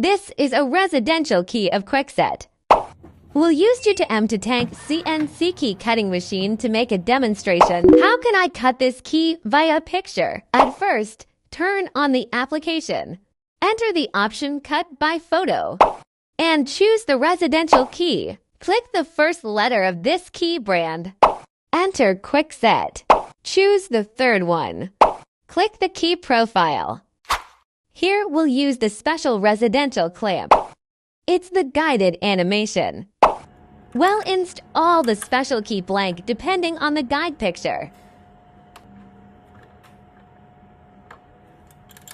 This is a residential key of Kwikset. We'll use 2m2tank CNC key cutting machine to make a demonstration. How can I cut this key via picture? At first, turn on the application. Enter the option Cut by Photo and choose the residential key. Click the first letter of this key brand. Enter Kwikset. Choose the third one. Click the key profile. Here we'll use the special residential clamp. It's the guided animation. We'll install the special key blank depending on the guide picture.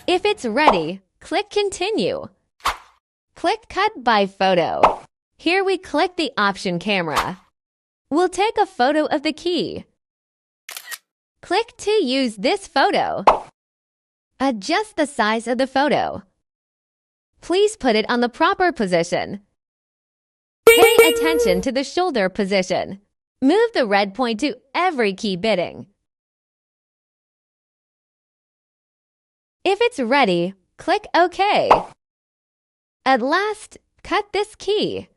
If it's ready, click Continue. Click Cut by Photo. Here we click the option Camera. We'll take a photo of the key. Click to use this photo. Adjust the size of the photo. Please put it on the proper position. Pay attention to the shoulder position. Move the red point to every key bidding. If it's ready, click OK. At last, cut this key.